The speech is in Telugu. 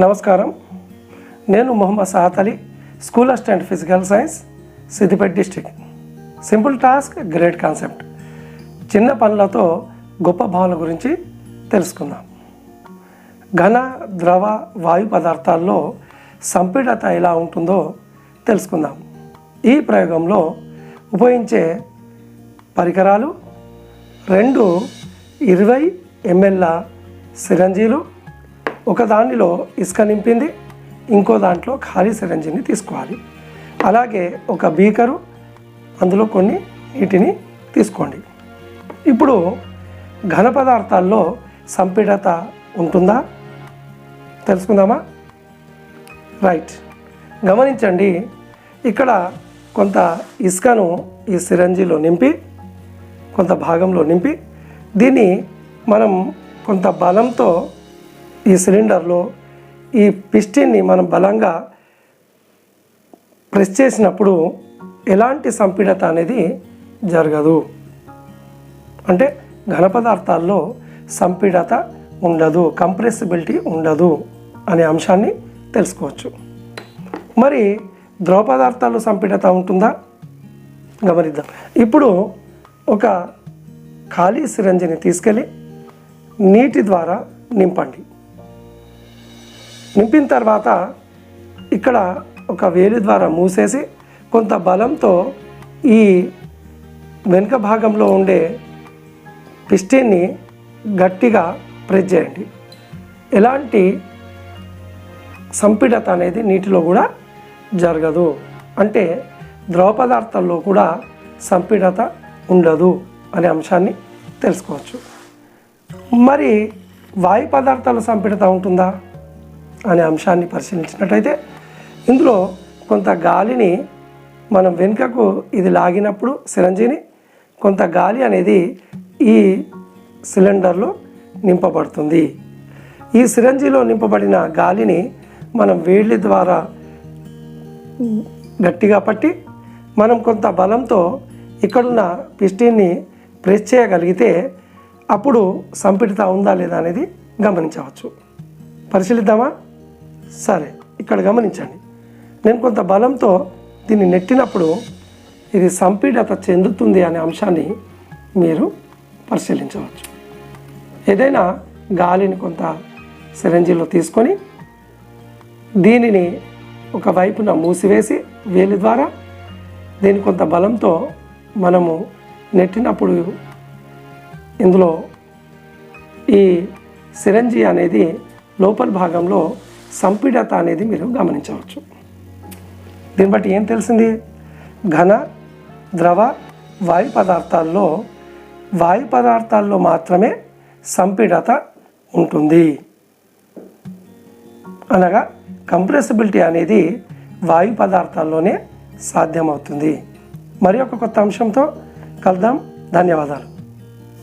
నమస్కారం. నేను Mohammed Sahat Ali, school assistant physical science, Siddipet district. Simple task, great concept. చిన్న పనులతో గొప్ప భావన గురించి తెలుసుకుందాం. ఘన, ద్రవ, వాయు పదార్థాల్లో సంపీడత ఎలా ఉంటుందో తెలుసుకుందాం. ఈ ప్రయోగంలో ఉపయోగించే పరికరాలు 2 20 ml సిరంజీలు, ఒక దానిలో ఇసుక నింపింది, ఇంకో దాంట్లో ఖాళీ సిరంజిని తీసుకోవాలి. అలాగే ఒక బీకరు, అందులో కొన్ని నీటిని తీసుకోండి. ఇప్పుడు ఘన పదార్థాల్లో సంపీడత ఉంటుందా తెలుసుకుందామా? రైట్. గమనించండి, ఇక్కడ కొంత ఇసుకను ఈ సిరంజిలో నింపి, కొంత భాగంలో నింపి, దీన్ని మనం కొంత బలంతో ఈ సిలిండర్లో ఈ పిస్టిన్ని మనం బలంగా ప్రెస్ చేసినప్పుడు ఎలాంటి సంపీడత అనేది జరగదు. అంటే ఘన పదార్థాల్లో సంపీడత ఉండదు, కంప్రెసిబిలిటీ ఉండదు అనే అంశాన్ని తెలుసుకోవచ్చు. మరి ద్రవ పదార్థాల్లో సంపీడత ఉంటుందా గమనిద్దాం. ఇప్పుడు ఒక ఖాళీ సిరంజిని తీసుకెళ్ళి నీటి ద్వారా నింపండి. నింపిన తర్వాత ఇక్కడ ఒక వేలి ద్వారా మూసేసి కొంత బలంతో ఈ వెనుక భాగంలో ఉండే పిస్టిన్ని గట్టిగా ప్రెస్ చేయండి. ఎలాంటి సంపీడత అనేది నీటిలో కూడా జరగదు. అంటే ద్రవ పదార్థాల్లో కూడా సంపీడత ఉండదు అనే అంశాన్ని తెలుసుకోవచ్చు. మరి వాయు పదార్థాల సంపీడత ఉంటుందా అనే అంశాన్ని పరిశీలించినట్టయితే ఇందులో కొంత గాలిని మనం వెనుకకు ఇది లాగినప్పుడు సిరంజిని కొంత గాలి అనేది ఈ సిలిండర్లో నింపబడుతుంది. ఈ సిరంజిలో నింపబడిన గాలిని మనం వేళ్ళ ద్వారా గట్టిగా పట్టి మనం కొంత బలంతో ఇక్కడున్న పిస్టిన్ని ప్రెస్ చేయగలిగితే అప్పుడు సంపీడత ఉందా లేదా అనేది గమనించవచ్చు. పరిశీలిద్దామా? సరే, ఇక్కడ గమనించండి. నేను కొంత బలంతో దీన్ని నెట్టినప్పుడు ఇది సంపీడత చెందుతుంది అనే అంశాన్ని మీరు పరిశీలించవచ్చు. ఏదైనా గాలిని కొంత సిరంజిలో తీసుకొని దీనిని ఒక వైపున మూసివేసి వేలి ద్వారా దీని కొంత బలంతో మనము నెట్టినప్పుడు ఇందులో ఈ సిరంజి అనేది లోపల భాగంలో సంపీడత అనేది మీరు గమనించవచ్చు. దీన్ని బట్టి ఏం తెలిసింది? ఘన, ద్రవ, వాయు పదార్థాల్లో మాత్రమే సంపీడత ఉంటుంది. అనగా కంప్రెసిబిలిటీ అనేది వాయు పదార్థాల్లోనే సాధ్యమవుతుంది. మరి ఒక కొత్త అంశంతో కలుద్దాం. ధన్యవాదాలు.